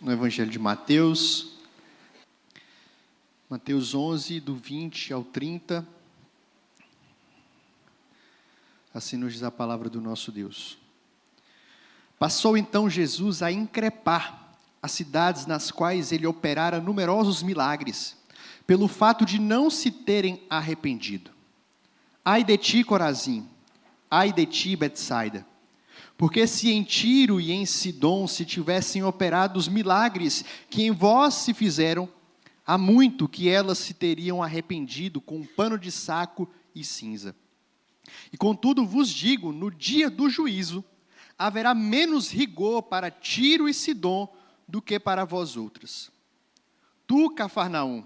no Evangelho de Mateus. Mateus 11, do 20 ao 30. Assim nos diz a palavra do nosso Deus. Passou então Jesus a increpar as cidades nas quais ele operara numerosos milagres, pelo fato de não se terem arrependido. Ai de ti, Corazim! Ai de ti, Betsaida! Porque se em Tiro e em Sidom se tivessem operado os milagres que em vós se fizeram, há muito que elas se teriam arrependido com um pano de saco e cinza. E contudo vos digo, no dia do juízo, haverá menos rigor para Tiro e Sidom do que para vós outras. Tu, Cafarnaum,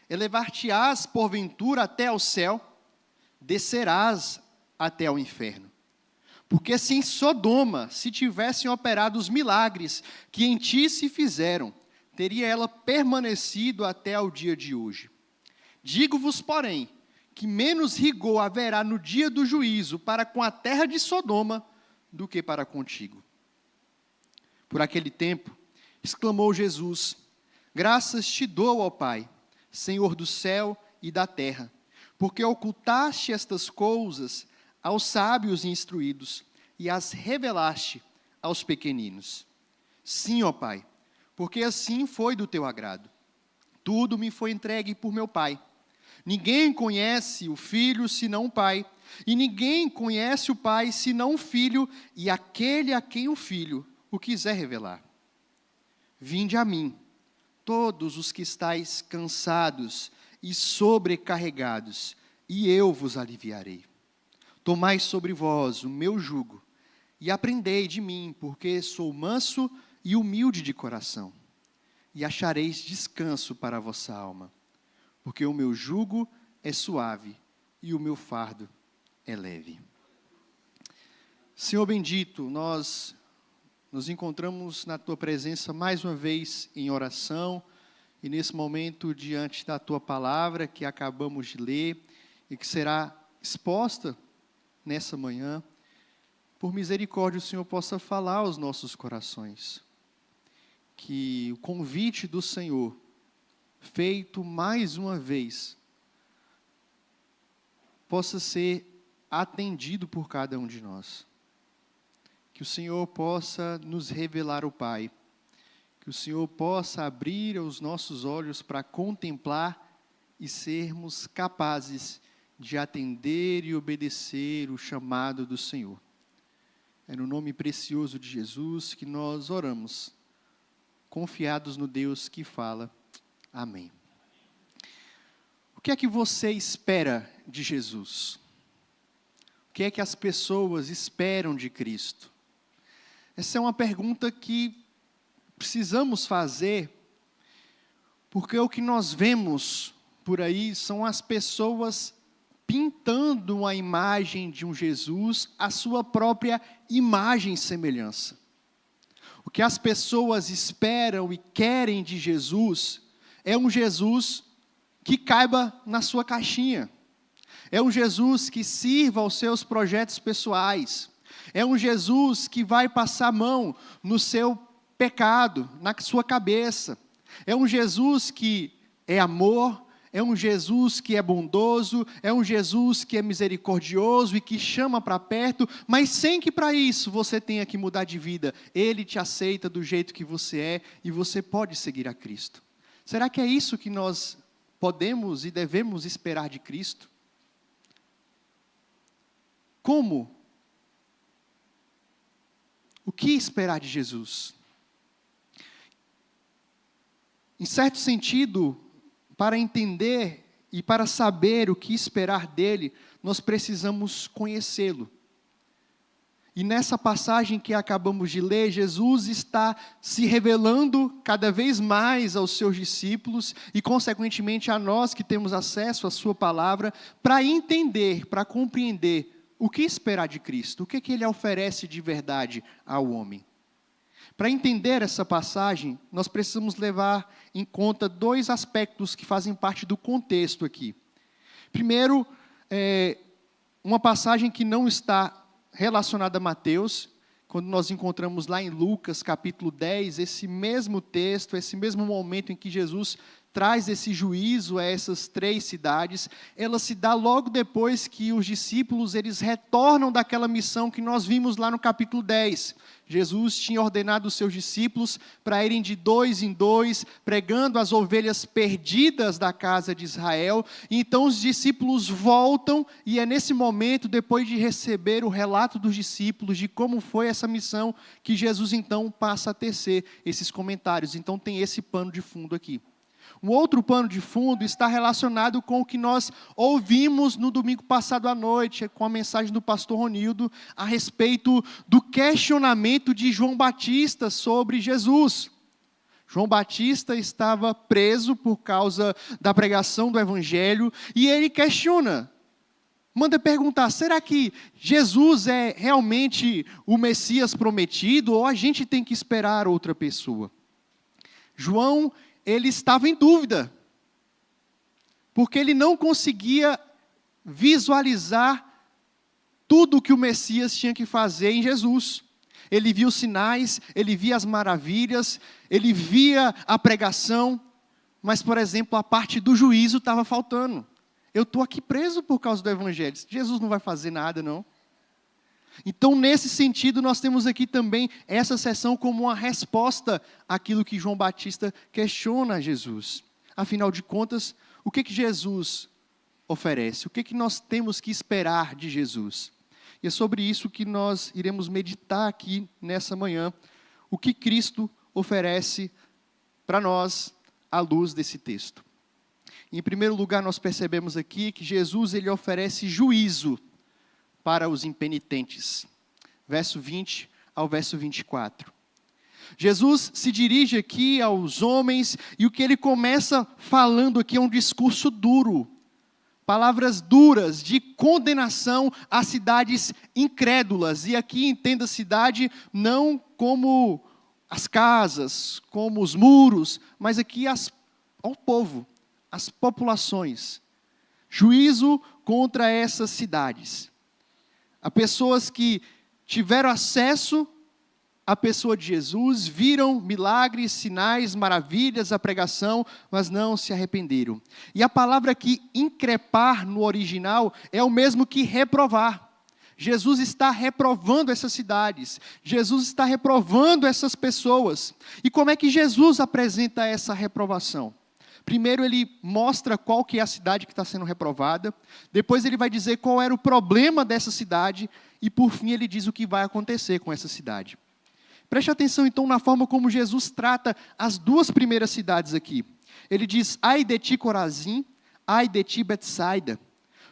elevar-te-ás porventura até ao céu, descerás até ao inferno. Porque se em Sodoma se tivessem operado os milagres que em ti se fizeram, teria ela permanecido até ao dia de hoje. Digo-vos, porém, que menos rigor haverá no dia do juízo para com a terra de Sodoma do que para contigo. Por aquele tempo, exclamou Jesus: graças te dou, ó Pai, Senhor do céu e da terra, porque ocultaste estas coisas aos sábios e instruídos, e as revelaste aos pequeninos. Sim, ó Pai, porque assim foi do teu agrado. Tudo me foi entregue por meu Pai. Ninguém conhece o Filho senão o Pai, e ninguém conhece o Pai senão o Filho, e aquele a quem o Filho o quiser revelar. Vinde a mim, todos os que estáis cansados e sobrecarregados, e eu vos aliviarei. Tomai sobre vós o meu jugo, e aprendei de mim, porque sou manso e humilde de coração, e achareis descanso para a vossa alma, porque o meu jugo é suave, e o meu fardo é leve. Senhor bendito, nós nos encontramos na Tua presença mais uma vez em oração, e nesse momento diante da Tua palavra que acabamos de ler, e que será exposta nessa manhã. Por misericórdia, o Senhor possa falar aos nossos corações. Que o convite do Senhor, feito mais uma vez, possa ser atendido por cada um de nós. Que o Senhor possa nos revelar o Pai. Que o Senhor possa abrir os nossos olhos para contemplar e sermos capazes de atender e obedecer o chamado do Senhor. É no nome precioso de Jesus que nós oramos, confiados no Deus que fala. Amém. O que é que você espera de Jesus? O que é que as pessoas esperam de Cristo? Essa é uma pergunta que precisamos fazer, porque o que nós vemos por aí são as pessoas pintando a imagem de um Jesus, a sua própria imagem e semelhança. O que as pessoas esperam e querem de Jesus é um Jesus que caiba na sua caixinha. É um Jesus que sirva aos seus projetos pessoais. É um Jesus que vai passar a mão no seu pecado, na sua cabeça. É um Jesus que é amor. É um Jesus que é bondoso, é um Jesus que é misericordioso e que chama para perto, mas sem que para isso você tenha que mudar de vida. Ele te aceita do jeito que você é e você pode seguir a Cristo. Será que é isso que nós podemos e devemos esperar de Cristo? Como? O que esperar de Jesus? Em certo sentido, para entender e para saber o que esperar dele, nós precisamos conhecê-lo. E nessa passagem que acabamos de ler, Jesus está se revelando cada vez mais aos seus discípulos e, consequentemente, a nós que temos acesso à sua palavra, para entender, para compreender o que esperar de Cristo, o que ele oferece de verdade ao homem. Para entender essa passagem, nós precisamos levar em conta dois aspectos que fazem parte do contexto aqui. Primeiro, uma passagem que não está relacionada a Mateus, quando nós encontramos lá em Lucas capítulo 10, esse mesmo texto, esse mesmo momento em que Jesus traz esse juízo a essas 3 cidades, ela se dá logo depois que os discípulos, eles retornam daquela missão que nós vimos lá no capítulo 10. Jesus tinha ordenado os seus discípulos para irem de 2 em 2, pregando as ovelhas perdidas da casa de Israel. E então os discípulos voltam, e é nesse momento, depois de receber o relato dos discípulos, de como foi essa missão, que Jesus então passa a tecer esses comentários. Então tem esse pano de fundo aqui. Um outro pano de fundo está relacionado com o que nós ouvimos no domingo passado à noite, com a mensagem do pastor Ronildo, a respeito do questionamento de João Batista sobre Jesus. João Batista estava preso por causa da pregação do Evangelho, e ele questiona, manda perguntar, será que Jesus é realmente o Messias prometido, ou a gente tem que esperar outra pessoa? João, ele estava em dúvida, porque ele não conseguia visualizar tudo o que o Messias tinha que fazer em Jesus. Ele via os sinais, ele via as maravilhas, ele via a pregação, mas, por exemplo, a parte do juízo estava faltando. Eu estou aqui preso por causa do Evangelho, Jesus não vai fazer nada, não. Então, nesse sentido, nós temos aqui também essa sessão como uma resposta àquilo que João Batista questiona a Jesus. Afinal de contas, o que Jesus oferece? O que nós temos que esperar de Jesus? E é sobre isso que nós iremos meditar aqui nessa manhã. O que Cristo oferece para nós à luz desse texto. Em primeiro lugar, nós percebemos aqui que Jesus, ele oferece juízo para os impenitentes. Verso 20 ao verso 24. Jesus se dirige aqui aos homens, e o que ele começa falando aqui é um discurso duro. Palavras duras de condenação a cidades incrédulas. E aqui entenda cidade não como as casas, como os muros, mas aqui ao povo, as populações. Juízo contra essas cidades. Há pessoas que tiveram acesso à pessoa de Jesus, viram milagres, sinais, maravilhas, a pregação, mas não se arrependeram. E a palavra aqui, increpar, no original, é o mesmo que reprovar. Jesus está reprovando essas cidades. Jesus está reprovando essas pessoas. E como é que Jesus apresenta essa reprovação? Primeiro ele mostra qual que é a cidade que está sendo reprovada. Depois ele vai dizer qual era o problema dessa cidade. E por fim ele diz o que vai acontecer com essa cidade. Preste atenção então na forma como Jesus trata as 2 primeiras cidades aqui. Ele diz, ai de ti Corazim, ai de ti Betsaida.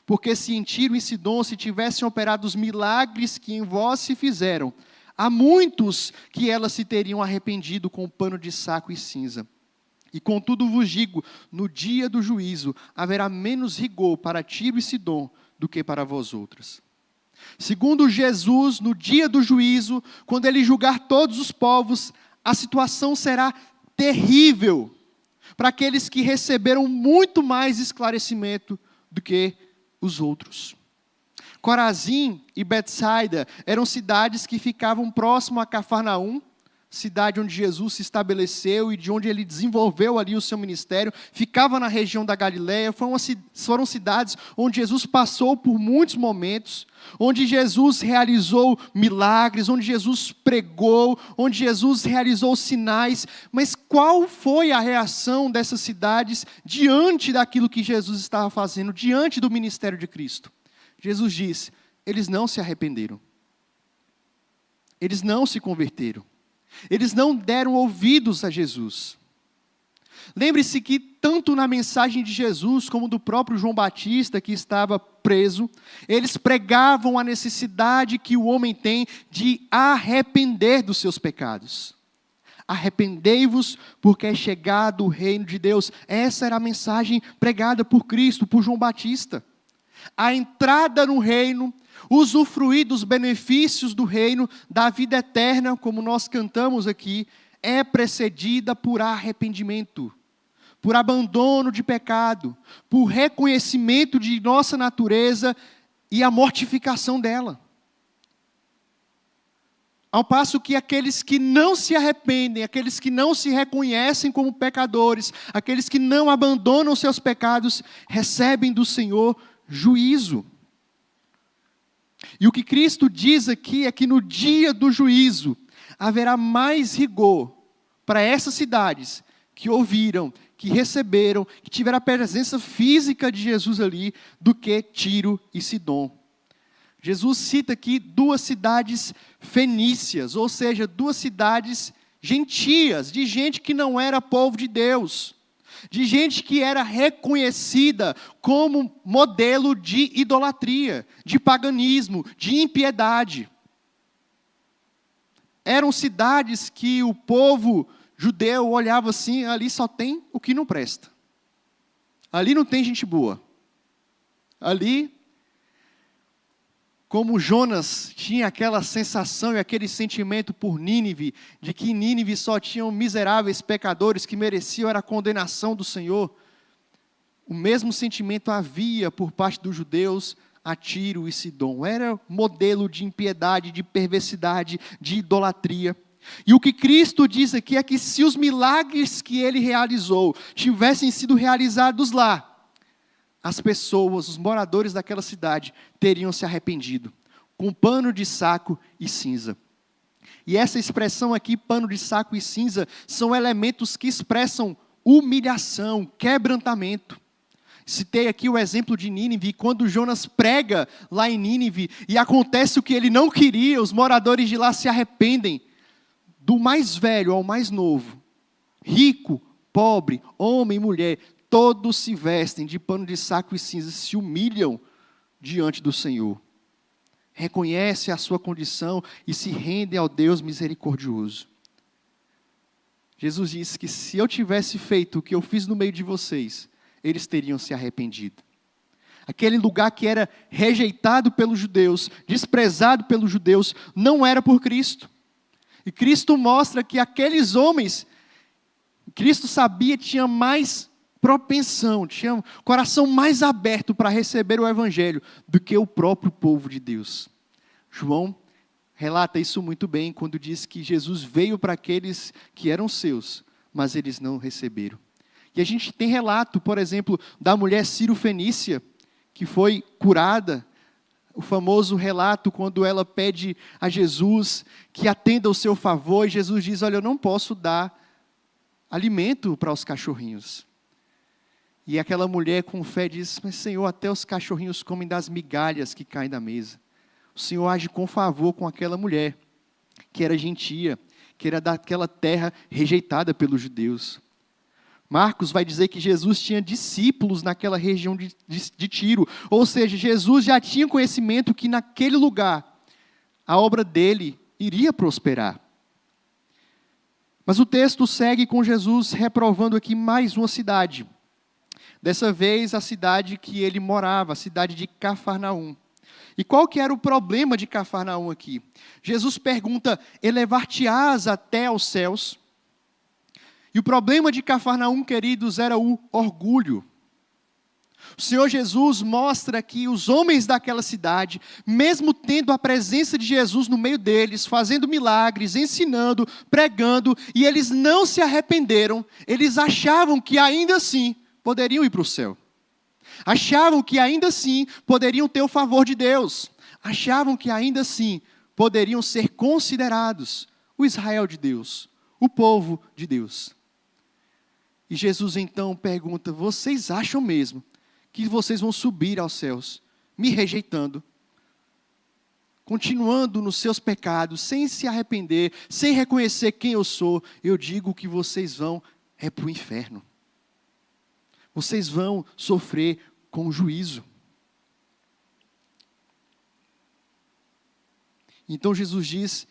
Porque se em Tiro e Sidom se tivessem operado os milagres que em vós se fizeram, há muitos que elas se teriam arrependido com pano de saco e cinza. E contudo vos digo, no dia do juízo, haverá menos rigor para Tiro e Sidom do que para vós outros. Segundo Jesus, no dia do juízo, quando ele julgar todos os povos, a situação será terrível para aqueles que receberam muito mais esclarecimento do que os outros. Corazim e Betsaida eram cidades que ficavam próximo a Cafarnaum, cidade onde Jesus se estabeleceu e de onde ele desenvolveu ali o seu ministério, ficava na região da Galileia. Foram cidades onde Jesus passou por muitos momentos, onde Jesus realizou milagres, onde Jesus pregou, onde Jesus realizou sinais. Mas qual foi a reação dessas cidades diante daquilo que Jesus estava fazendo, diante do ministério de Cristo? Jesus diz, eles não se arrependeram. Eles não se converteram. Eles não deram ouvidos a Jesus. Lembre-se que tanto na mensagem de Jesus, como do próprio João Batista, que estava preso, eles pregavam a necessidade que o homem tem de arrepender dos seus pecados. Arrependei-vos, porque é chegado o reino de Deus. Essa era a mensagem pregada por Cristo, por João Batista. A entrada no reino, usufruir dos benefícios do reino, da vida eterna, como nós cantamos aqui, é precedida por arrependimento, por abandono de pecado, por reconhecimento de nossa natureza e a mortificação dela. Ao passo que aqueles que não se arrependem, aqueles que não se reconhecem como pecadores, aqueles que não abandonam seus pecados, recebem do Senhor juízo. E o que Cristo diz aqui é que no dia do juízo haverá mais rigor para essas cidades que ouviram, que receberam, que tiveram a presença física de Jesus ali, do que Tiro e Sidom. Jesus cita aqui 2 cidades fenícias, ou seja, 2 cidades gentias, de gente que não era povo de Deus, de gente que era reconhecida como modelo de idolatria, de paganismo, de impiedade. Eram cidades que o povo judeu olhava assim, ali só tem o que não presta. Ali não tem gente boa. Ali, como Jonas tinha aquela sensação e aquele sentimento por Nínive, de que em Nínive só tinham miseráveis pecadores que mereciam a condenação do Senhor, o mesmo sentimento havia por parte dos judeus a Tiro e Sidom. Era modelo de impiedade, de perversidade, de idolatria. E o que Cristo diz aqui é que se os milagres que ele realizou tivessem sido realizados lá, as pessoas, os moradores daquela cidade, teriam se arrependido, com pano de saco e cinza. E essa expressão aqui, pano de saco e cinza, são elementos que expressam humilhação, quebrantamento. Citei aqui o exemplo de Nínive, quando Jonas prega lá em Nínive, e acontece o que ele não queria, os moradores de lá se arrependem, do mais velho ao mais novo, rico, pobre, homem e mulher, todos se vestem de pano de saco e cinza, se humilham diante do Senhor. Reconhecem a sua condição e se rendem ao Deus misericordioso. Jesus disse que se eu tivesse feito o que eu fiz no meio de vocês, eles teriam se arrependido. Aquele lugar que era rejeitado pelos judeus, desprezado pelos judeus, não era por Cristo. E Cristo mostra que aqueles homens, Cristo sabia, tinha mais propensão, tinha um coração mais aberto para receber o Evangelho do que o próprio povo de Deus. João relata isso muito bem quando diz que Jesus veio para aqueles que eram seus, mas eles não receberam. E a gente tem relato, por exemplo, da mulher Ciro-fenícia, que foi curada, o famoso relato quando ela pede a Jesus que atenda ao seu favor, e Jesus diz, olha, eu não posso dar alimento para os cachorrinhos. E aquela mulher com fé diz, mas Senhor, até os cachorrinhos comem das migalhas que caem da mesa. O Senhor age com favor com aquela mulher, que era gentia, que era daquela terra rejeitada pelos judeus. Marcos vai dizer que Jesus tinha discípulos naquela região de Tiro. Ou seja, Jesus já tinha conhecimento que naquele lugar, a obra dele iria prosperar. Mas o texto segue com Jesus reprovando aqui mais uma cidade. Dessa vez, a cidade que ele morava, a cidade de Cafarnaum. E qual que era o problema de Cafarnaum aqui? Jesus pergunta, elevar-te-ás até aos céus? E o problema de Cafarnaum, queridos, era o orgulho. O Senhor Jesus mostra que os homens daquela cidade, mesmo tendo a presença de Jesus no meio deles, fazendo milagres, ensinando, pregando, e eles não se arrependeram, eles achavam que ainda assim poderiam ir para o céu. Achavam que ainda assim poderiam ter o favor de Deus. Achavam que ainda assim poderiam ser considerados o Israel de Deus, o povo de Deus. E Jesus então pergunta, vocês acham mesmo que vocês vão subir aos céus, me rejeitando, continuando nos seus pecados, sem se arrepender, sem reconhecer quem eu sou? Eu digo que vocês vão para o inferno. Vocês vão sofrer com juízo. Então Jesus diz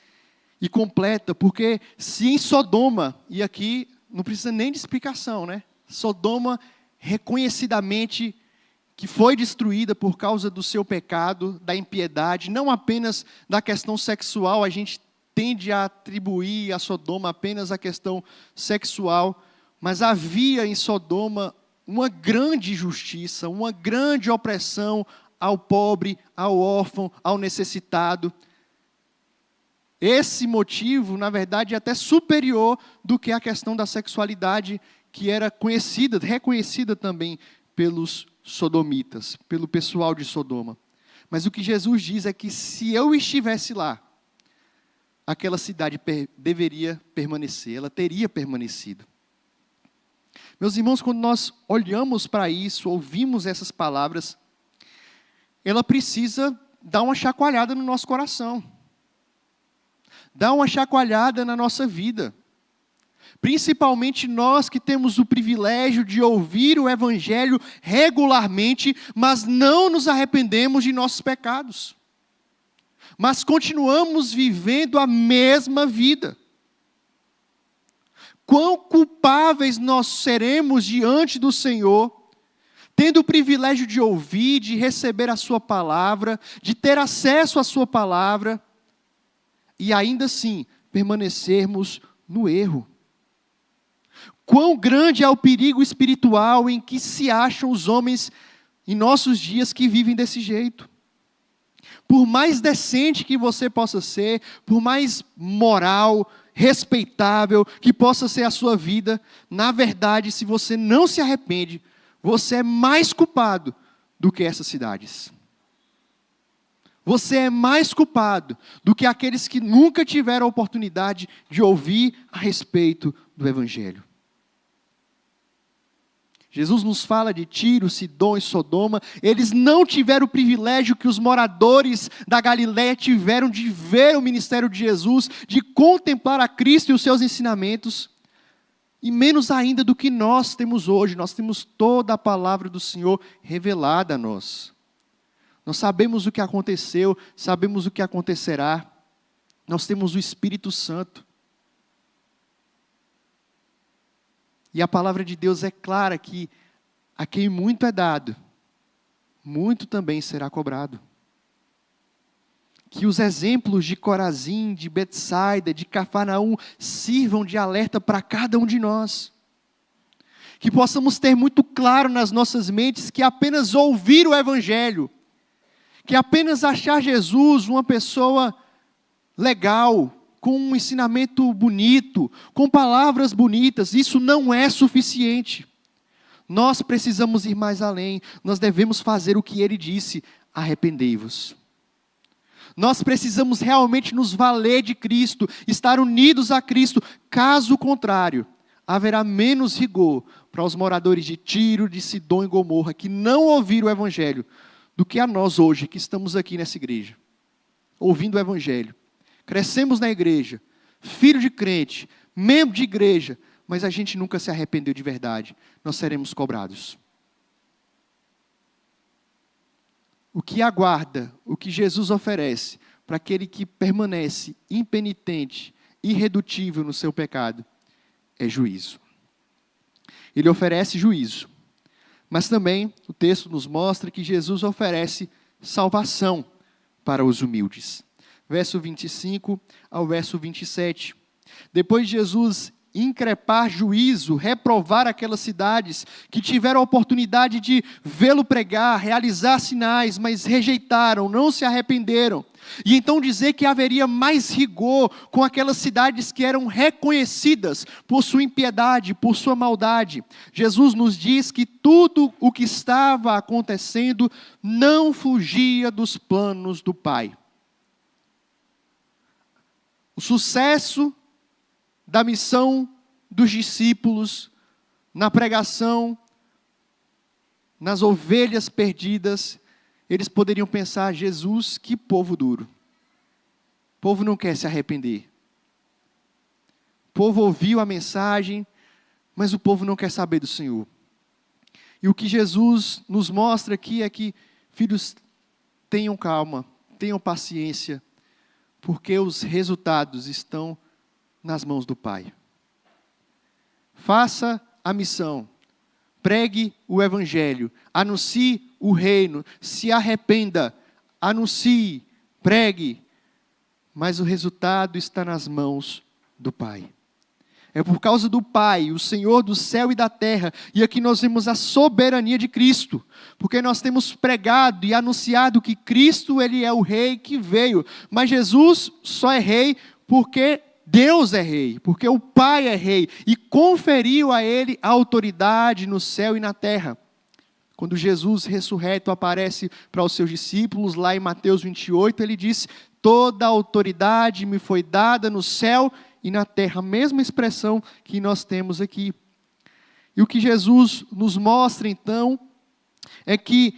e completa, porque se em Sodoma, e aqui não precisa nem de explicação, né? Sodoma reconhecidamente que foi destruída por causa do seu pecado, da impiedade, não apenas da questão sexual, a gente tende a atribuir a Sodoma apenas a questão sexual, mas havia em Sodoma uma grande injustiça, uma grande opressão ao pobre, ao órfão, ao necessitado. Esse motivo, na verdade, é até superior do que a questão da sexualidade, que era conhecida, reconhecida também pelos sodomitas, pelo pessoal de Sodoma. Mas o que Jesus diz é que se eu estivesse lá, aquela cidade deveria permanecer, ela teria permanecido. Meus irmãos, quando nós olhamos para isso, ouvimos essas palavras, ela precisa dar uma chacoalhada no nosso coração. Dar uma chacoalhada na nossa vida. Principalmente nós que temos o privilégio de ouvir o Evangelho regularmente, mas não nos arrependemos de nossos pecados. Mas continuamos vivendo a mesma vida. Quão culpáveis nós seremos diante do Senhor, tendo o privilégio de ouvir, de receber a sua palavra, de ter acesso à sua palavra, e ainda assim permanecermos no erro. Quão grande é o perigo espiritual em que se acham os homens em nossos dias que vivem desse jeito. Por mais decente que você possa ser, por mais moral, respeitável que possa ser a sua vida, na verdade, se você não se arrepende, você é mais culpado do que essas cidades. Você é mais culpado do que aqueles que nunca tiveram a oportunidade de ouvir a respeito do Evangelho. Jesus nos fala de Tiro, Sidom e Sodoma. Eles não tiveram o privilégio que os moradores da Galileia tiveram de ver o ministério de Jesus, de contemplar a Cristo e os seus ensinamentos. E menos ainda do que nós temos hoje. Nós temos toda a palavra do Senhor revelada a nós. Nós sabemos o que aconteceu, sabemos o que acontecerá. Nós temos o Espírito Santo. E a palavra de Deus é clara que a quem muito é dado, muito também será cobrado. Que os exemplos de Corazim, de Betsaida, de Cafarnaum sirvam de alerta para cada um de nós. Que possamos ter muito claro nas nossas mentes que apenas ouvir o Evangelho, que apenas achar Jesus uma pessoa legal, com um ensinamento bonito, com palavras bonitas, isso não é suficiente. Nós precisamos ir mais além, nós devemos fazer o que ele disse, arrependei-vos. Nós precisamos realmente nos valer de Cristo, estar unidos a Cristo, caso contrário, haverá menos rigor para os moradores de Tiro, de Sidom e Gomorra, que não ouviram o Evangelho, do que a nós hoje, que estamos aqui nessa igreja, ouvindo o Evangelho. Crescemos na igreja, filho de crente, membro de igreja, mas a gente nunca se arrependeu de verdade. Nós seremos cobrados. O que aguarda, o que Jesus oferece para aquele que permanece impenitente, irredutível no seu pecado, é juízo. Ele oferece juízo, mas também o texto nos mostra que Jesus oferece salvação para os humildes. Verso 25 ao verso 27. Depois de Jesus increpar juízo, reprovar aquelas cidades que tiveram a oportunidade de vê-lo pregar, realizar sinais, mas rejeitaram, não se arrependeram. E então dizer que haveria mais rigor com aquelas cidades que eram reconhecidas por sua impiedade, por sua maldade. Jesus nos diz que tudo o que estava acontecendo não fugia dos planos do Pai. O sucesso da missão dos discípulos na pregação, nas ovelhas perdidas, eles poderiam pensar: Jesus, que povo duro. O povo não quer se arrepender. O povo ouviu a mensagem, mas o povo não quer saber do Senhor. E o que Jesus nos mostra aqui é que, filhos, tenham calma, tenham paciência, porque os resultados estão nas mãos do Pai. Faça a missão, pregue o Evangelho, anuncie o reino, se arrependa, anuncie, pregue, mas o resultado está nas mãos do Pai. É por causa do Pai, o Senhor do céu e da terra. E aqui nós vemos a soberania de Cristo. Porque nós temos pregado e anunciado que Cristo, Ele é o Rei que veio. Mas Jesus só é Rei porque Deus é Rei. Porque o Pai é Rei. E conferiu a Ele a autoridade no céu e na terra. Quando Jesus ressurreto aparece para os seus discípulos, lá em Mateus 28, Ele diz: toda a autoridade me foi dada no céu e na terra, a mesma expressão que nós temos aqui. E o que Jesus nos mostra então, é que,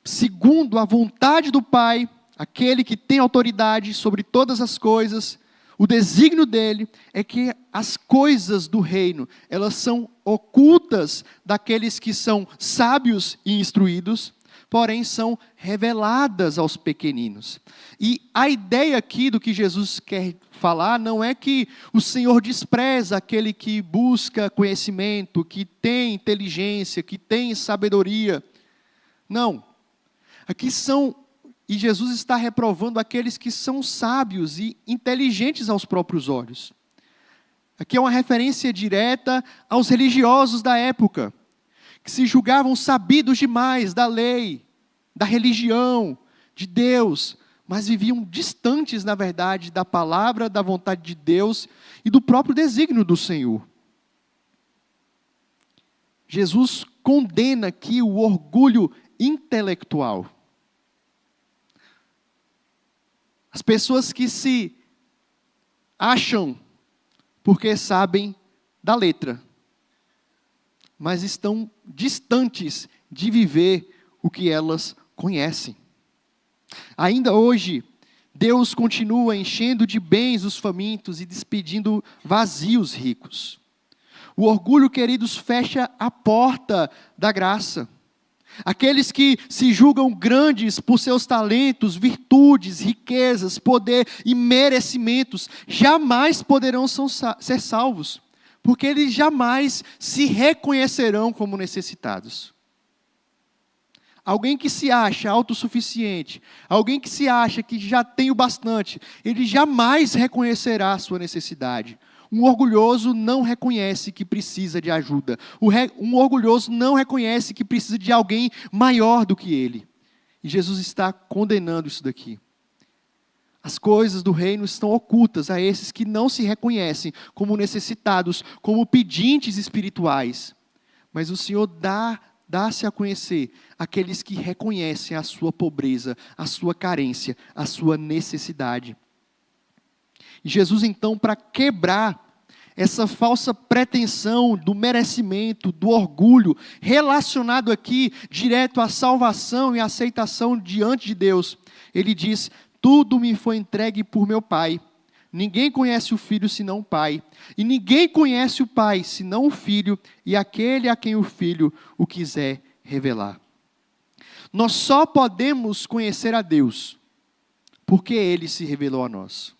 segundo a vontade do Pai, aquele que tem autoridade sobre todas as coisas, o desígnio dele é que as coisas do reino, elas são ocultas daqueles que são sábios e instruídos, porém são reveladas aos pequeninos. E a ideia aqui do que Jesus quer falar não é que o Senhor despreza aquele que busca conhecimento, que tem inteligência, que tem sabedoria. Não. Aqui são, e Jesus está reprovando aqueles que são sábios e inteligentes aos próprios olhos. Aqui é uma referência direta aos religiosos da época, que se julgavam sabidos demais da lei, da religião, de Deus, mas viviam distantes, na verdade, da palavra, da vontade de Deus e do próprio desígnio do Senhor. Jesus condena aqui o orgulho intelectual. As pessoas que se acham porque sabem da letra, mas estão distantes de viver o que elas conhecem. Ainda hoje, Deus continua enchendo de bens os famintos e despedindo vazios ricos. O orgulho, queridos, fecha a porta da graça. Aqueles que se julgam grandes por seus talentos, virtudes, riquezas, poder e merecimentos, jamais poderão ser salvos, porque eles jamais se reconhecerão como necessitados. Alguém que se acha autossuficiente, alguém que se acha que já tem o bastante, ele jamais reconhecerá a sua necessidade. Um orgulhoso não reconhece que precisa de ajuda. Um orgulhoso não reconhece que precisa de alguém maior do que ele. E Jesus está condenando isso daqui. As coisas do reino estão ocultas a esses que não se reconhecem como necessitados, como pedintes espirituais. Mas o Senhor dá-se a conhecer aqueles que reconhecem a sua pobreza, a sua carência, a sua necessidade. E Jesus, então, para quebrar essa falsa pretensão do merecimento, do orgulho, relacionado aqui direto à salvação e à aceitação diante de Deus, ele diz: tudo me foi entregue por meu Pai. Ninguém conhece o Filho senão o Pai. E ninguém conhece o Pai senão o Filho e aquele a quem o Filho o quiser revelar. Nós só podemos conhecer a Deus porque Ele se revelou a nós.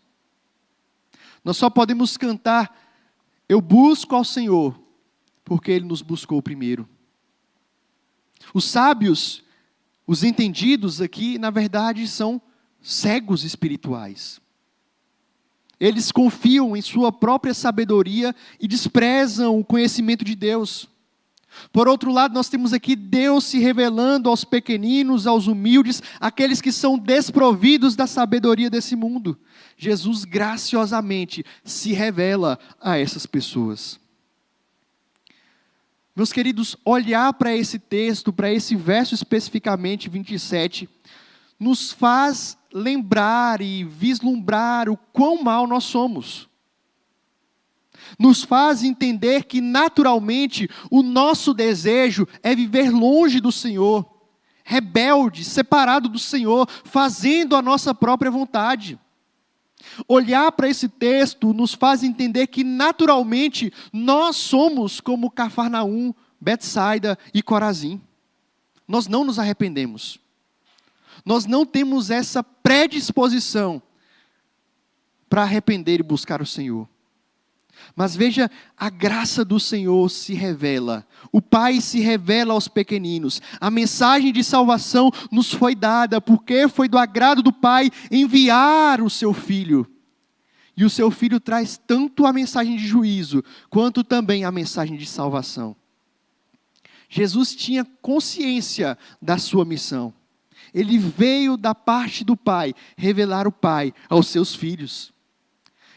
Nós só podemos cantar: eu busco ao Senhor, porque Ele nos buscou primeiro. Os sábios, os entendidos aqui, na verdade, são cegos espirituais. Eles confiam em sua própria sabedoria e desprezam o conhecimento de Deus. Por outro lado, nós temos aqui Deus se revelando aos pequeninos, aos humildes, aqueles que são desprovidos da sabedoria desse mundo. Jesus graciosamente se revela a essas pessoas. Meus queridos, olhar para esse texto, para esse verso especificamente, 27, nos faz lembrar e vislumbrar o quão mal nós somos. Nos faz entender que naturalmente o nosso desejo é viver longe do Senhor, rebelde, separado do Senhor, fazendo a nossa própria vontade. Olhar para esse texto nos faz entender que naturalmente nós somos como Cafarnaum, Betsaida e Corazim. Nós não nos arrependemos. Nós não temos essa predisposição para arrepender e buscar o Senhor. Mas veja, a graça do Senhor se revela. O Pai se revela aos pequeninos. A mensagem de salvação nos foi dada, porque foi do agrado do Pai enviar o seu Filho. E o seu Filho traz tanto a mensagem de juízo, quanto também a mensagem de salvação. Jesus tinha consciência da sua missão. Ele veio da parte do Pai, revelar o Pai aos seus filhos.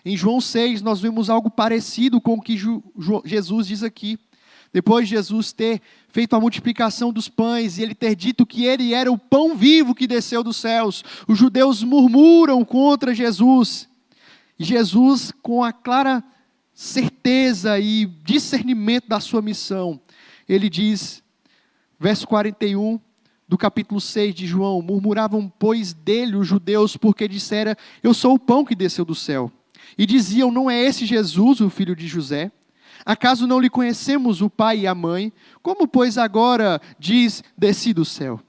Em João 6, nós vemos algo parecido com o que Jesus diz aqui. Depois de Jesus ter feito a multiplicação dos pães e ele ter dito que ele era o pão vivo que desceu dos céus, os judeus murmuram contra Jesus. E Jesus, com a clara certeza e discernimento da sua missão, ele diz, verso 41 do capítulo 6 de João: murmuravam, pois, dele os judeus, porque dissera, eu sou o pão que desceu do céu. E diziam, não é esse Jesus, o filho de José? Acaso não lhe conhecemos o pai e a mãe? Como, pois, agora diz, desci do céu?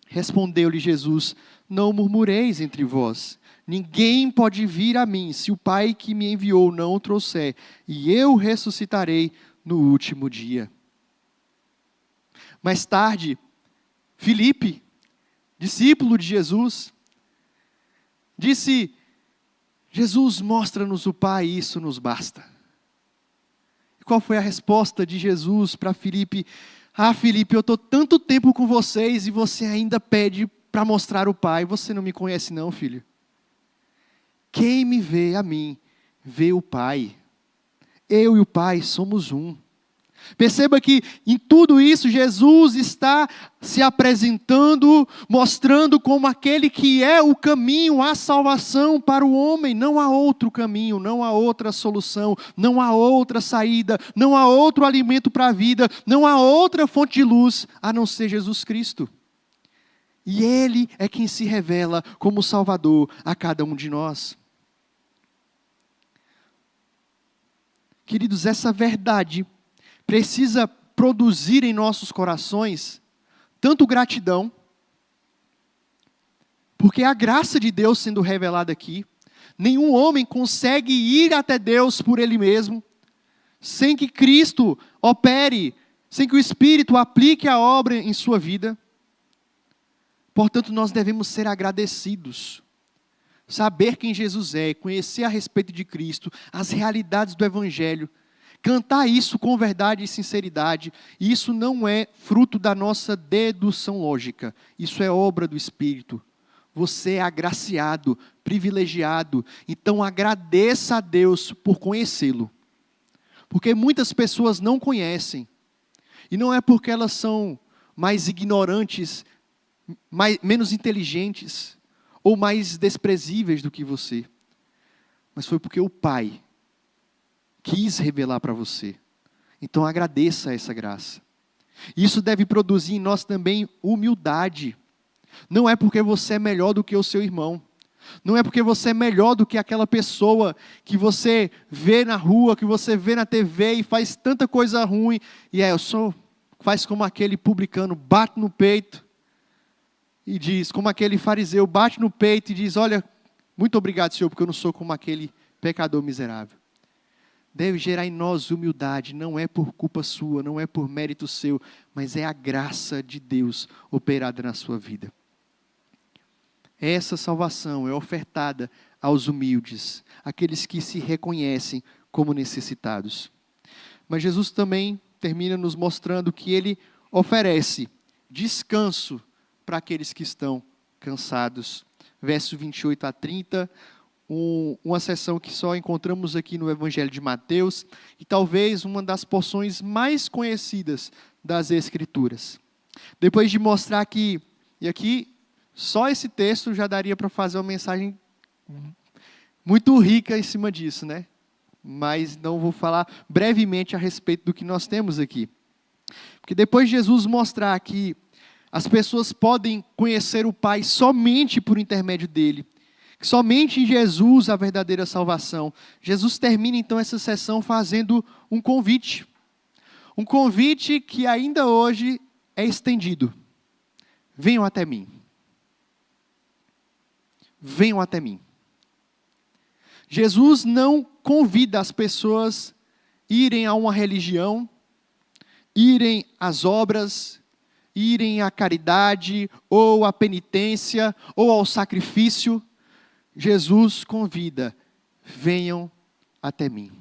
Respondeu-lhe Jesus, não murmureis entre vós. Ninguém pode vir a mim, se o Pai que me enviou não o trouxer, e eu ressuscitarei no último dia. Mais tarde, Filipe, discípulo de Jesus, disse, Jesus, mostra-nos o Pai, isso nos basta. E qual foi a resposta de Jesus para Filipe? Filipe, eu estou tanto tempo com vocês e você ainda pede para mostrar o Pai. Você não me conhece não, filho? Quem me vê a mim, vê o Pai. Eu e o Pai somos um. Perceba que em tudo isso Jesus está se apresentando, mostrando como aquele que é o caminho, a salvação para o homem. Não há outro caminho, não há outra solução, não há outra saída, não há outro alimento para a vida, não há outra fonte de luz a não ser Jesus Cristo. E Ele é quem se revela como Salvador a cada um de nós. Queridos, essa verdade precisa produzir em nossos corações tanto gratidão, porque a graça de Deus sendo revelada aqui, nenhum homem consegue ir até Deus por ele mesmo, sem que Cristo opere, sem que o Espírito aplique a obra em sua vida. Portanto, nós devemos ser agradecidos, saber quem Jesus é, conhecer a respeito de Cristo, as realidades do Evangelho, cantar isso com verdade e sinceridade. E isso não é fruto da nossa dedução lógica, isso é obra do Espírito. Você é agraciado, privilegiado, então agradeça a Deus por conhecê-lo. Porque muitas pessoas não conhecem, e não é porque elas são mais ignorantes, menos inteligentes, ou mais desprezíveis do que você, mas foi porque o Pai quis revelar para você. Então agradeça essa graça. Isso deve produzir em nós também humildade. Não é porque você é melhor do que o seu irmão. Não é porque você é melhor do que aquela pessoa que você vê na rua, que você vê na TV e faz tanta coisa ruim. E faz como aquele publicano, bate no peito e diz, como aquele fariseu, bate no peito e diz, olha, muito obrigado, Senhor, porque eu não sou como aquele pecador miserável. Deve gerar em nós humildade, não é por culpa sua, não é por mérito seu, mas é a graça de Deus operada na sua vida. Essa salvação é ofertada aos humildes, aqueles que se reconhecem como necessitados. Mas Jesus também termina nos mostrando que Ele oferece descanso para aqueles que estão cansados. Verso 28 a 30, uma seção que só encontramos aqui no Evangelho de Mateus, e talvez uma das porções mais conhecidas das Escrituras. Depois de mostrar que, e aqui, só esse texto já daria para fazer uma mensagem muito rica em cima disso, né? Mas não vou falar brevemente a respeito do que nós temos aqui. Porque depois de Jesus mostrar que as pessoas podem conhecer o Pai somente por intermédio dele, que somente em Jesus a verdadeira salvação, Jesus termina então essa sessão fazendo um convite. Um convite que ainda hoje é estendido. Venham até mim. Venham até mim. Jesus não convida as pessoas a irem a uma religião, irem às obras, irem à caridade, ou à penitência, ou ao sacrifício. Jesus convida, venham até mim.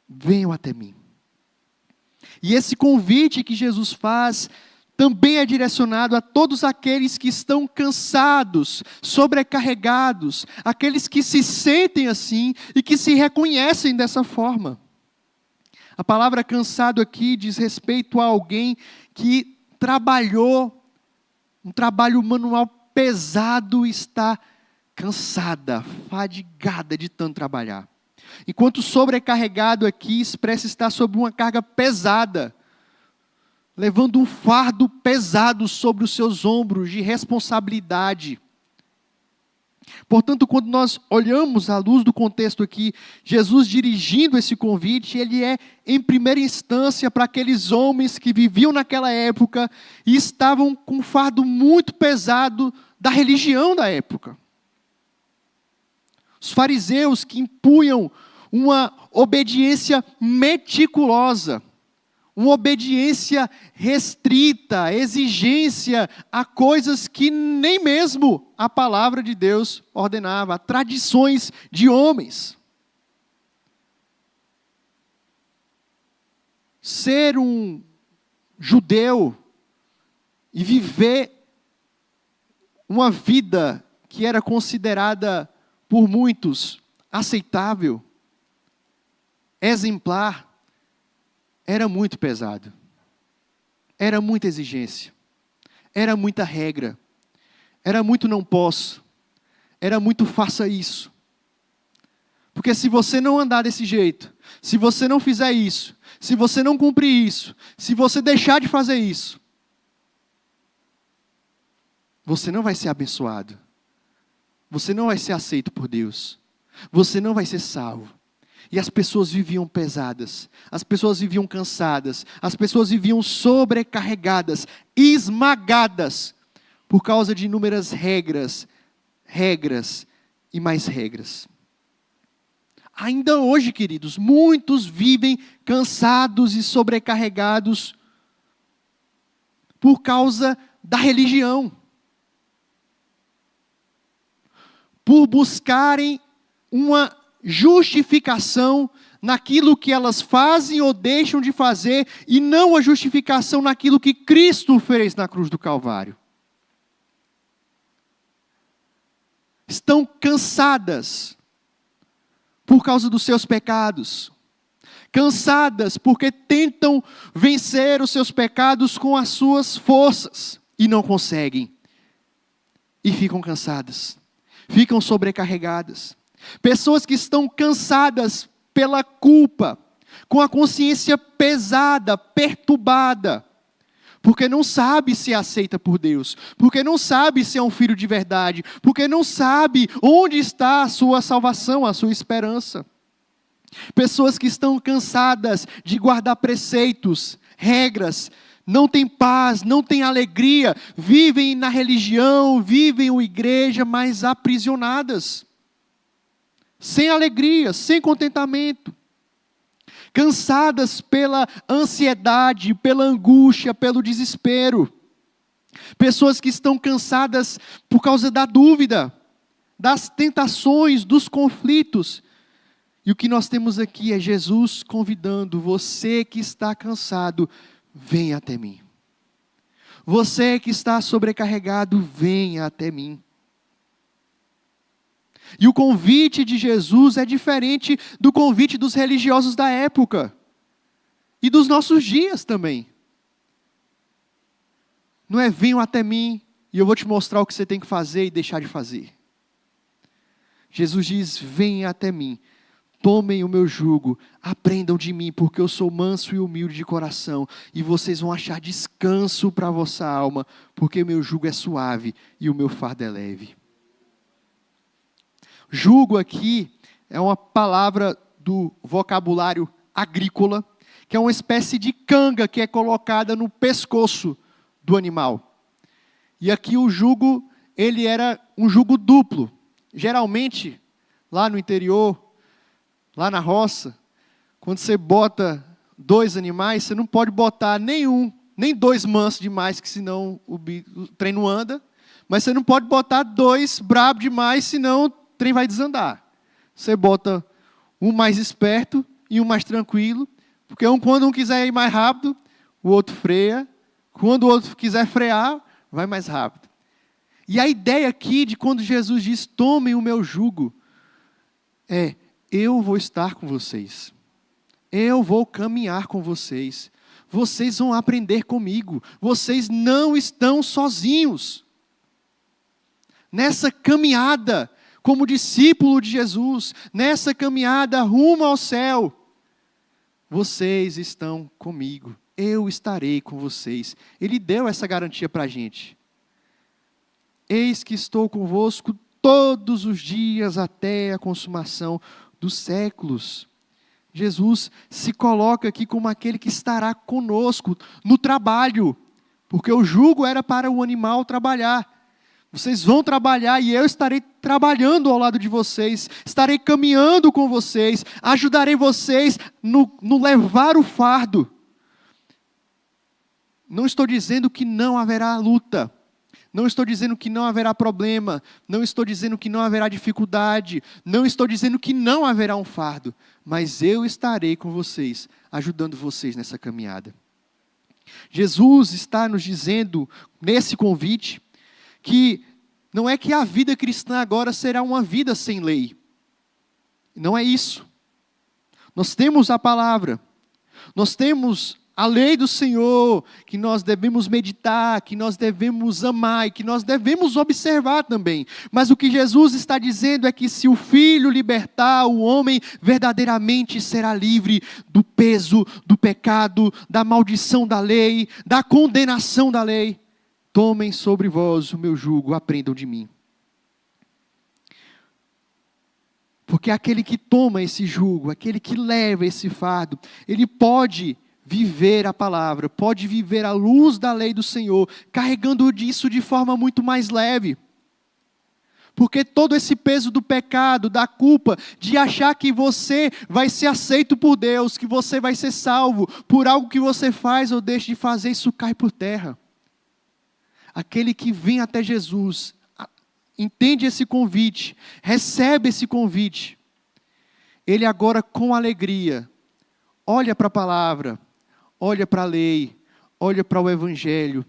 Venham até mim. E esse convite que Jesus faz também é direcionado a todos aqueles que estão cansados, sobrecarregados, aqueles que se sentem assim e que se reconhecem dessa forma. A palavra cansado aqui diz respeito a alguém que trabalhou, um trabalho manual pesado, e está cansada, fadigada de tanto trabalhar. Enquanto sobrecarregado aqui expressa estar sob uma carga pesada, levando um fardo pesado sobre os seus ombros de responsabilidade. Portanto, quando nós olhamos à luz do contexto aqui, Jesus dirigindo esse convite, ele é em primeira instância para aqueles homens que viviam naquela época e estavam com um fardo muito pesado da religião da época. Os fariseus que impunham uma obediência meticulosa, uma obediência restrita, exigência a coisas que nem mesmo a palavra de Deus ordenava, a tradições de homens. Ser um judeu e viver uma vida que era considerada por muitos aceitável, exemplar, era muito pesado, era muita exigência, era muita regra, era muito não posso, era muito faça isso. Porque se você não andar desse jeito, se você não fizer isso, se você não cumprir isso, se você deixar de fazer isso, você não vai ser abençoado, você não vai ser aceito por Deus, você não vai ser salvo. E as pessoas viviam pesadas, as pessoas viviam cansadas, as pessoas viviam sobrecarregadas, esmagadas, por causa de inúmeras regras e mais regras. Ainda hoje, queridos, muitos vivem cansados e sobrecarregados por causa da religião. Por buscarem uma justificação naquilo que elas fazem ou deixam de fazer, e não a justificação naquilo que Cristo fez na cruz do Calvário. Estão cansadas por causa dos seus pecados, cansadas porque tentam vencer os seus pecados com as suas forças, e não conseguem, e ficam cansadas, ficam sobrecarregadas. Pessoas que estão cansadas pela culpa, com a consciência pesada, perturbada, porque não sabe se é aceita por Deus, porque não sabe se é um filho de verdade, porque não sabe onde está a sua salvação, a sua esperança. Pessoas que estão cansadas de guardar preceitos, regras, não têm paz, não têm alegria, vivem na religião, vivem em igreja, mas aprisionadas. Sem alegria, sem contentamento, cansadas pela ansiedade, pela angústia, pelo desespero. Pessoas que estão cansadas por causa da dúvida, das tentações, dos conflitos. E o que nós temos aqui é Jesus convidando você que está cansado, venha até mim. Você que está sobrecarregado, venha até mim. E o convite de Jesus é diferente do convite dos religiosos da época. E dos nossos dias também. Não é venham até mim e eu vou te mostrar o que você tem que fazer e deixar de fazer. Jesus diz, venham até mim, tomem o meu jugo, aprendam de mim, porque eu sou manso e humilde de coração. E vocês vão achar descanso para a vossa alma, porque meu jugo é suave e o meu fardo é leve. Jugo aqui é uma palavra do vocabulário agrícola, que é uma espécie de canga que é colocada no pescoço do animal. E aqui o jugo, ele era um jugo duplo. Geralmente, lá no interior, lá na roça, quando você bota 2 animais, você não pode botar nem 2 mansos demais, que senão o trem não anda, mas você não pode botar 2 brabos demais, senão trem vai desandar. Você bota um mais esperto e um mais tranquilo, porque quando um quiser ir mais rápido, o outro freia. Quando o outro quiser frear, vai mais rápido. E a ideia aqui de quando Jesus diz, tomem o meu jugo, é, eu vou estar com vocês. Eu vou caminhar com vocês. Vocês vão aprender comigo. Vocês não estão sozinhos. Nessa caminhada, como discípulo de Jesus, nessa caminhada rumo ao céu, vocês estão comigo. Eu estarei com vocês. Ele deu essa garantia para a gente. Eis que estou convosco todos os dias até a consumação dos séculos. Jesus se coloca aqui como aquele que estará conosco no trabalho, porque o jugo era para o animal trabalhar. Vocês vão trabalhar e eu estarei trabalhando ao lado de vocês, estarei caminhando com vocês, ajudarei vocês no levar o fardo. Não estou dizendo que não haverá luta, não estou dizendo que não haverá problema, não estou dizendo que não haverá dificuldade, não estou dizendo que não haverá um fardo, mas eu estarei com vocês, ajudando vocês nessa caminhada. Jesus está nos dizendo, nesse convite, que não é que a vida cristã agora será uma vida sem lei. Não é isso. Nós temos a palavra, nós temos a lei do Senhor, que nós devemos meditar, que nós devemos amar e que nós devemos observar também. Mas o que Jesus está dizendo é que se o Filho libertar, o homem verdadeiramente será livre do peso, do pecado, da maldição da lei, da condenação da lei. Tomem sobre vós o meu jugo, aprendam de mim. Porque aquele que toma esse jugo, aquele que leva esse fardo, ele pode viver a palavra, pode viver a luz da lei do Senhor, carregando isso de forma muito mais leve. Porque todo esse peso do pecado, da culpa, de achar que você vai ser aceito por Deus, que você vai ser salvo por algo que você faz ou deixa de fazer, isso cai por terra. Aquele que vem até Jesus, entende esse convite, recebe esse convite, ele agora com alegria, olha para a palavra, olha para a lei, olha para o Evangelho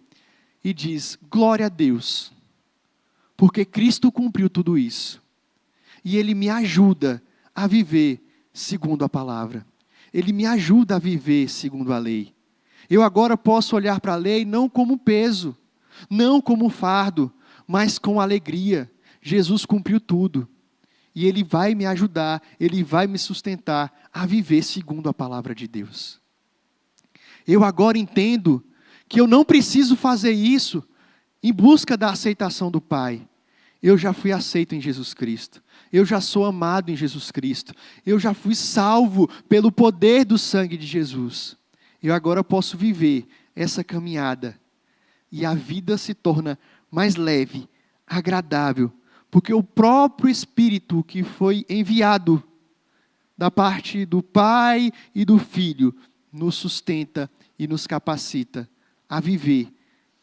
e diz, glória a Deus, porque Cristo cumpriu tudo isso. E Ele me ajuda a viver segundo a palavra. Ele me ajuda a viver segundo a lei. Eu agora posso olhar para a lei não como peso, não como fardo, mas com alegria. Jesus cumpriu tudo. E Ele vai me ajudar, Ele vai me sustentar a viver segundo a palavra de Deus. Eu agora entendo que eu não preciso fazer isso em busca da aceitação do Pai. Eu já fui aceito em Jesus Cristo. Eu já sou amado em Jesus Cristo. Eu já fui salvo pelo poder do sangue de Jesus. Eu agora posso viver essa caminhada. E a vida se torna mais leve, agradável. Porque o próprio Espírito que foi enviado da parte do Pai e do Filho nos sustenta e nos capacita a viver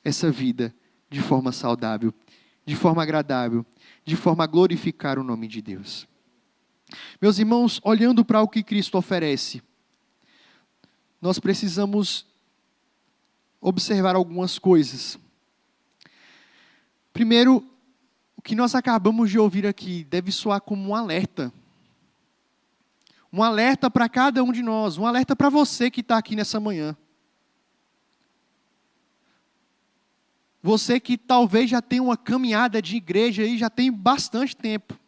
essa vida de forma saudável, de forma agradável, de forma a glorificar o nome de Deus. Meus irmãos, olhando para o que Cristo oferece, nós precisamos observar algumas coisas. Primeiro, o que nós acabamos de ouvir aqui deve soar como um alerta. Um alerta para cada um de nós, um alerta para você que está aqui nessa manhã. Você que talvez já tem uma caminhada de igreja aí, já tem bastante tempo.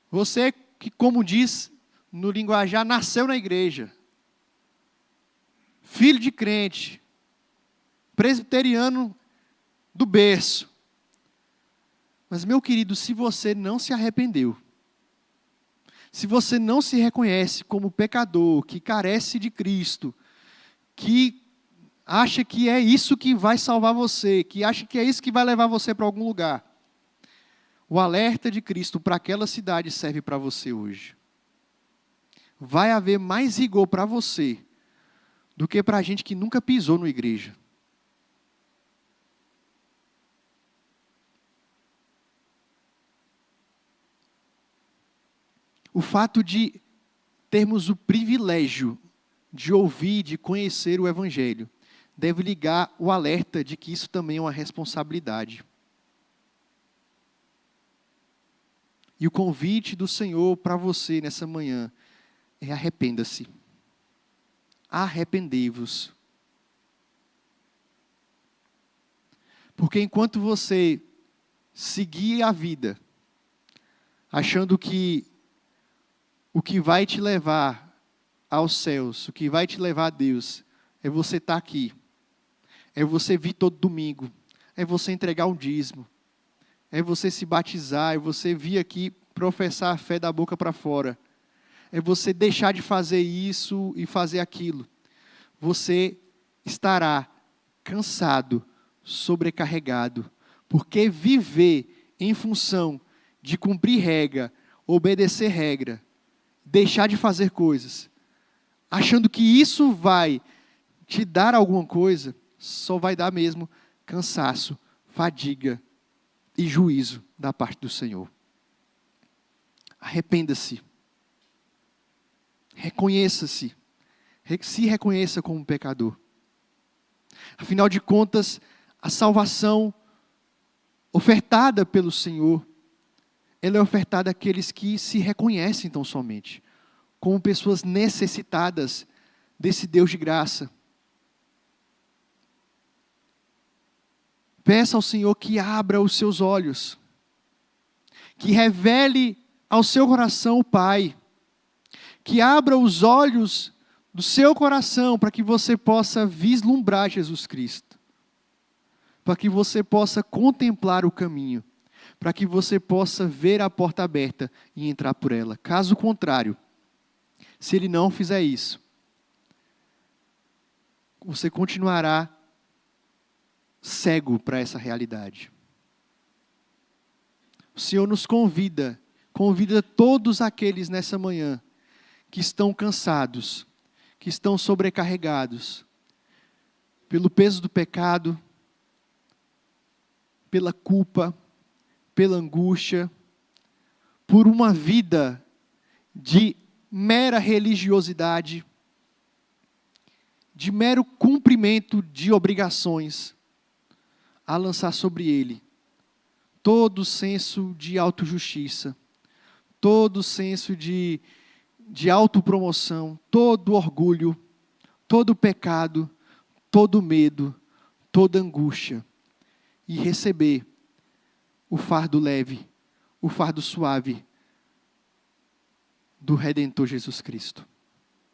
Você que, como diz no linguajar, nasceu na igreja. Filho de crente. Presbiteriano do berço. Mas, meu querido, se você não se arrependeu, se você não se reconhece como pecador, que carece de Cristo, que acha que é isso que vai salvar você, que acha que é isso que vai levar você para algum lugar, o alerta de Cristo para aquela cidade serve para você hoje. Vai haver mais rigor para você do que para a gente que nunca pisou na igreja. O fato de termos o privilégio de ouvir, de conhecer o Evangelho, deve ligar o alerta de que isso também é uma responsabilidade. E o convite do Senhor para você nessa manhã é: arrependa-se. Arrependei-vos. Porque enquanto você seguir a vida, achando que o que vai te levar aos céus, o que vai te levar a Deus, é você estar aqui, é você vir todo domingo, é você entregar um dízimo, é você se batizar, é você vir aqui professar a fé da boca para fora, é você deixar de fazer isso e fazer aquilo, você estará cansado, sobrecarregado, porque viver em função de cumprir regra, obedecer regra, deixar de fazer coisas, achando que isso vai te dar alguma coisa, só vai dar mesmo cansaço, fadiga e juízo da parte do Senhor. Arrependa-se. Reconheça-se. Se reconheça como pecador. Afinal de contas, a salvação ofertada pelo Senhor, ela é ofertada àqueles que se reconhecem tão somente, como pessoas necessitadas desse Deus de graça. Peça ao Senhor que abra os seus olhos, que revele ao seu coração o Pai, que abra os olhos do seu coração para que você possa vislumbrar Jesus Cristo, para que você possa contemplar o caminho, para que você possa ver a porta aberta e entrar por ela. Caso contrário, se Ele não fizer isso, você continuará cego para essa realidade. O Senhor nos convida todos aqueles nessa manhã que estão cansados, que estão sobrecarregados pelo peso do pecado, pela culpa, pela angústia, por uma vida de mera religiosidade, de mero cumprimento de obrigações, a lançar sobre ele todo senso de autojustiça, todo senso de autopromoção, todo orgulho, todo pecado, todo medo, toda angústia, e receber o fardo leve, o fardo suave do Redentor Jesus Cristo.